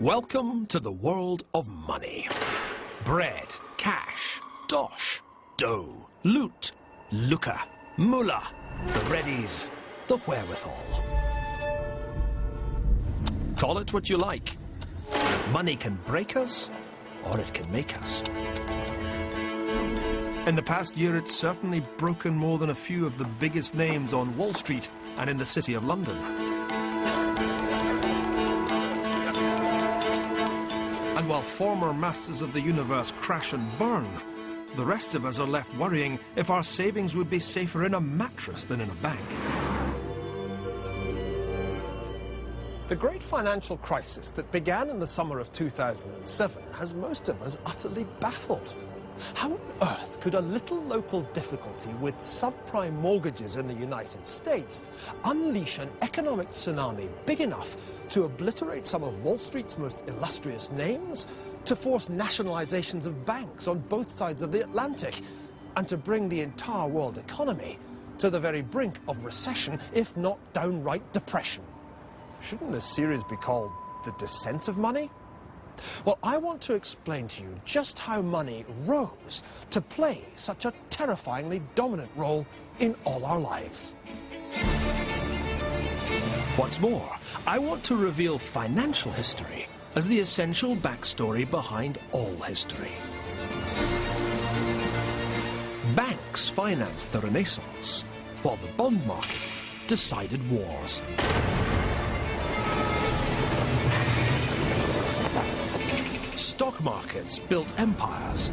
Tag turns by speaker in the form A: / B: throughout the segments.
A: Welcome to the world of money. Bread, cash, dosh, dough, loot, lucre, mullah, the readies, the wherewithal. Call it what you like. Money can break us, or it can make us. In the past year, it's certainly broken more than a few of the biggest names on Wall Street and in the City of London. And while former masters of the universe crash and burn, the rest of us are left worrying if our savings would be safer in a mattress than in a bank.
B: The great financial crisis that began in the summer of 2007 has most of us utterly baffled. How on earth could a little local difficulty with subprime mortgages in the United States unleash an economic tsunami big enough to obliterate some of Wall Street's most illustrious names, to force nationalizations of banks on both sides of the Atlantic, and to bring the entire world economy to the very brink of recession, if not downright depression? Shouldn't this series be called The Descent of Money? Well, I want to explain to you just how money rose to play such a terrifyingly dominant role in all our lives.
A: What's more, I want to reveal financial history as the essential backstory behind all history. Banks financed the Renaissance, while the bond market decided wars. Stock markets built empires,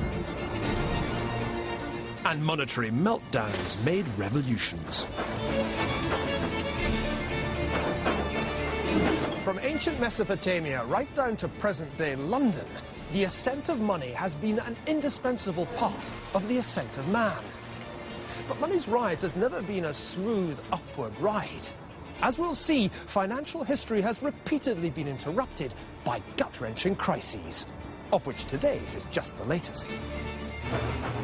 A: and monetary meltdowns made revolutions.
B: From ancient Mesopotamia right down to present-day London, the ascent of money has been an indispensable part of the ascent of man. But money's rise has never been a smooth upward ride. As we'll see, financial history has repeatedly been interrupted by gut-wrenching crises, of which today's is just the latest.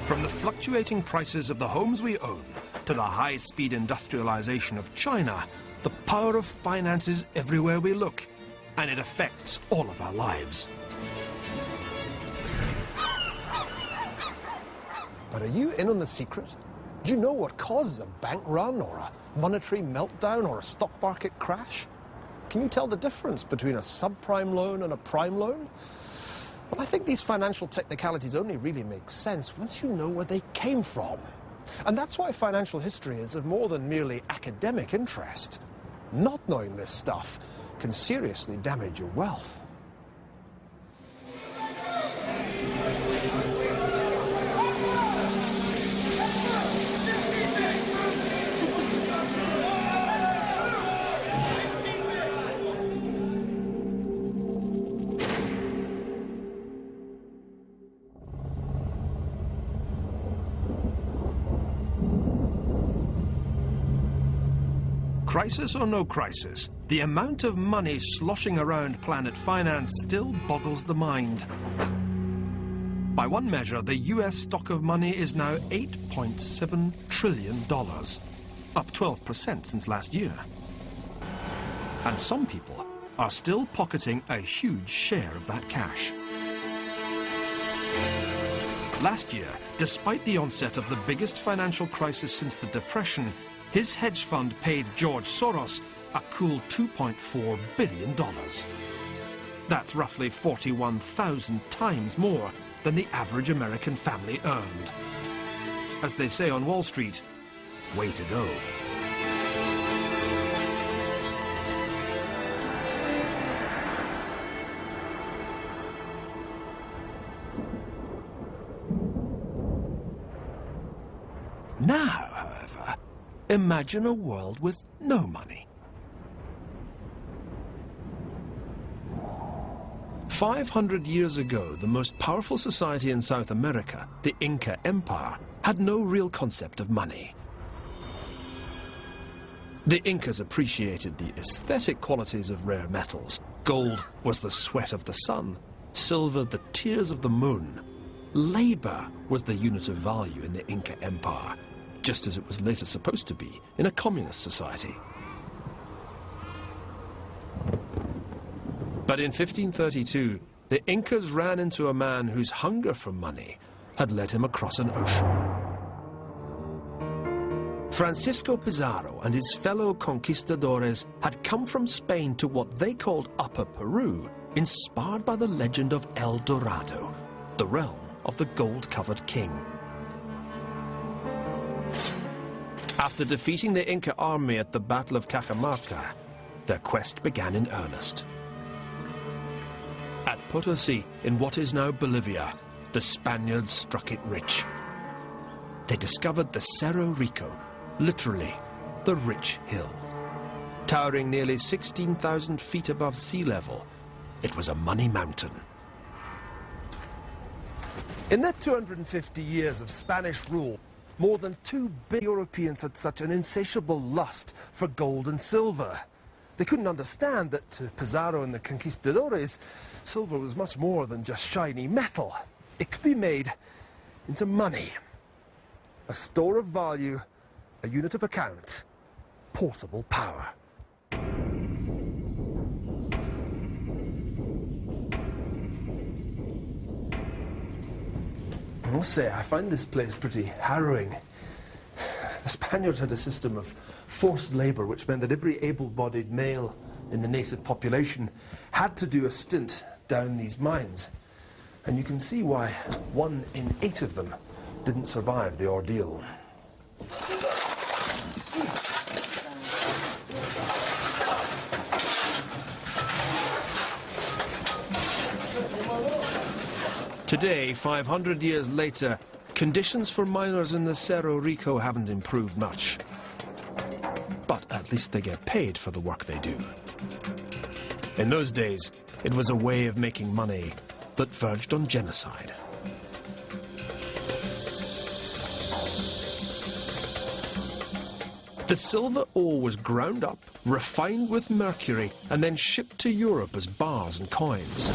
A: From the fluctuating prices of the homes we own to the high-speed industrialization of China, the power of finance is everywhere we look, and it affects all of our lives.
B: But are you in on the secret? Do you know what causes a bank run, or a monetary meltdown, or a stock market crash? Can you tell the difference between a subprime loan and a prime loan? Well, I think these financial technicalities only really make sense once you know where they came from. And that's why financial history is of more than merely academic interest. Not knowing this stuff can seriously damage your wealth.
A: Crisis or no crisis, the amount of money sloshing around planet finance still boggles the mind. By one measure, the US stock of money is now $8.7 trillion, up 12% since last year. And some people are still pocketing a huge share of that cash. Last year, despite the onset of the biggest financial crisis since the Depression, his hedge fund paid George Soros a cool $2.4 billion. That's roughly 41,000 times more than the average American family earned. As they say on Wall Street, way to go. Now, however, imagine a world with no money. 500 years ago, the most powerful society in South America, the Inca Empire, had no real concept of money. The Incas appreciated the aesthetic qualities of rare metals. Gold was the sweat of the sun, silver the tears of the moon. Labor was the unit of value in the Inca Empire, just as it was later supposed to be in a communist society. But in 1532, the Incas ran into a man whose hunger for money had led him across an ocean. Francisco Pizarro and his fellow conquistadores had come from Spain to what they called Upper Peru, inspired by the legend of El Dorado, the realm of the gold-covered king. After defeating the Inca army at the Battle of Cajamarca, their quest began in earnest. At Potosi, in what is now Bolivia, the Spaniards struck it rich. They discovered the Cerro Rico, literally, the rich hill. Towering nearly 16,000 feet above sea level, it was a money mountain.
B: In their 250 years of Spanish rule, more than 2 billion Europeans had such an insatiable lust for gold and silver. They couldn't understand that to Pizarro and the conquistadores, silver was much more than just shiny metal. It could be made into money. A store of value, a unit of account, portable power. I must say, I find this place pretty harrowing. The Spaniards had a system of forced labour, which meant that every able-bodied male in the native population had to do a stint down these mines. And you can see why 1 in 8 of them didn't survive the ordeal.
A: Today, 500 years later, conditions for miners in the Cerro Rico haven't improved much. But at least they get paid for the work they do. In those days, it was a way of making money that verged on genocide. The silver ore was ground up, refined with mercury, and then shipped to Europe as bars and coins.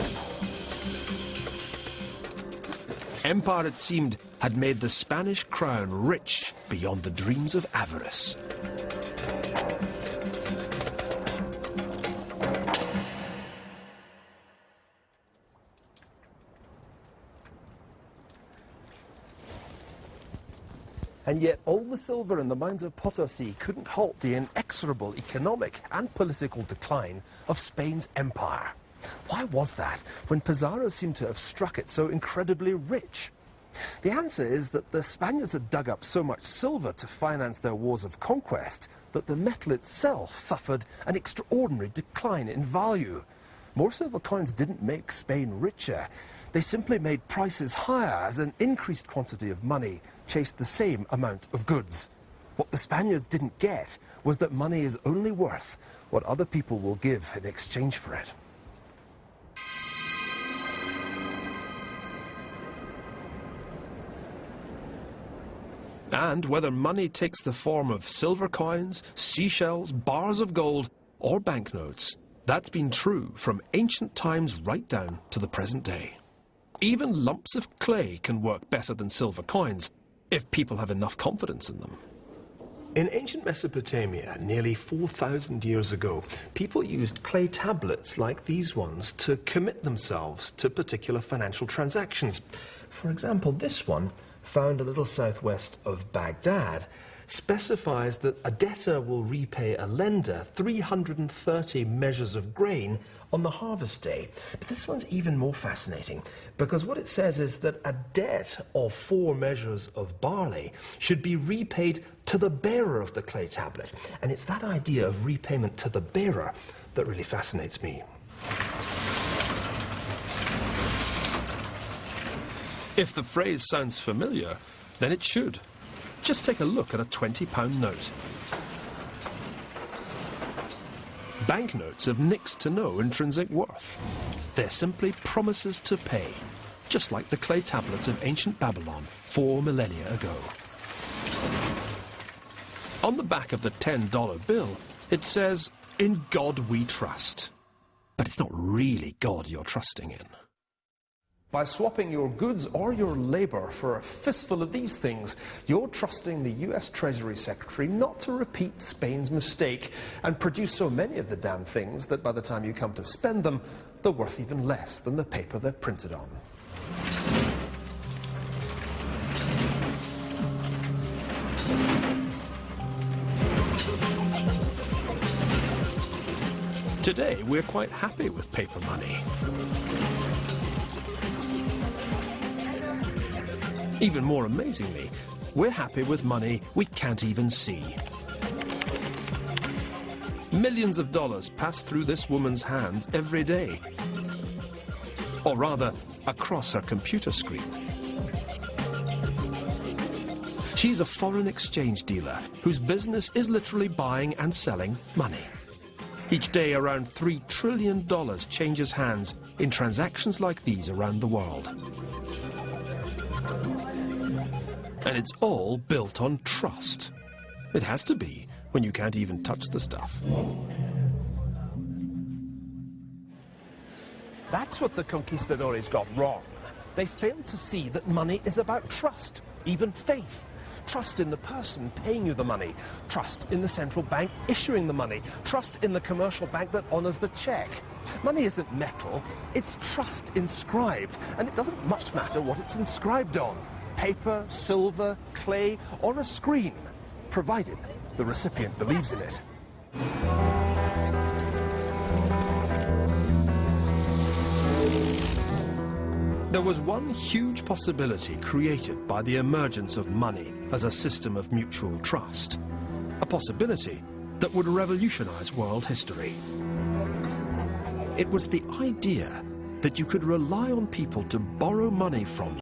A: Empire, it seemed, had made the Spanish crown rich beyond the dreams of avarice.
B: And yet all the silver in the mines of Potosi couldn't halt the inexorable economic and political decline of Spain's empire. Why was that, when Pizarro seemed to have struck it so incredibly rich? The answer is that the Spaniards had dug up so much silver to finance their wars of conquest that the metal itself suffered an extraordinary decline in value. More silver coins didn't make Spain richer. They simply made prices higher as an increased quantity of money chased the same amount of goods. What the Spaniards didn't get was that money is only worth what other people will give in exchange for it.
A: And whether money takes the form of silver coins, seashells, bars of gold, or banknotes, that's been true from ancient times right down to the present day. Even lumps of clay can work better than silver coins if people have enough confidence in them.
B: In ancient Mesopotamia, nearly 4,000 years ago, people used clay tablets like these ones to commit themselves to particular financial transactions. For example, this one, found a little southwest of Baghdad, specifies that a debtor will repay a lender 330 measures of grain on the harvest day. But this one's even more fascinating, because what it says is that a debt of 4 measures of barley should be repaid to the bearer of the clay tablet. And it's that idea of repayment to the bearer that really fascinates me.
A: If the phrase sounds familiar, then it should. Just take a look at a £20 note. Banknotes have next to no intrinsic worth. They're simply promises to pay, just like the clay tablets of ancient Babylon 4 millennia ago. On the back of the $10 bill, it says, "In God we trust." But it's not really God you're trusting in.
B: By swapping your goods or your labour for a fistful of these things, you're trusting the US Treasury Secretary not to repeat Spain's mistake and produce so many of the damn things that by the time you come to spend them, they're worth even less than the paper they're printed on.
A: Today, we're quite happy with paper money. Even more amazingly, we're happy with money we can't even see. Millions of dollars pass through this woman's hands every day. Or rather, across her computer screen. She's a foreign exchange dealer whose business is literally buying and selling money. Each day, around $3 trillion changes hands in transactions like these around the world. And it's all built on trust. It has to be when you can't even touch the stuff.
B: That's what the conquistadores got wrong. They failed to see that money is about trust, even faith. Trust in the person paying you the money. Trust in the central bank issuing the money. Trust in the commercial bank that honours the cheque. Money isn't metal, it's trust inscribed. And it doesn't much matter what it's inscribed on. Paper, silver, clay, or a screen, provided the recipient believes in it.
A: There was one huge possibility created by the emergence of money as a system of mutual trust. A possibility that would revolutionize world history. It was the idea that you could rely on people to borrow money from you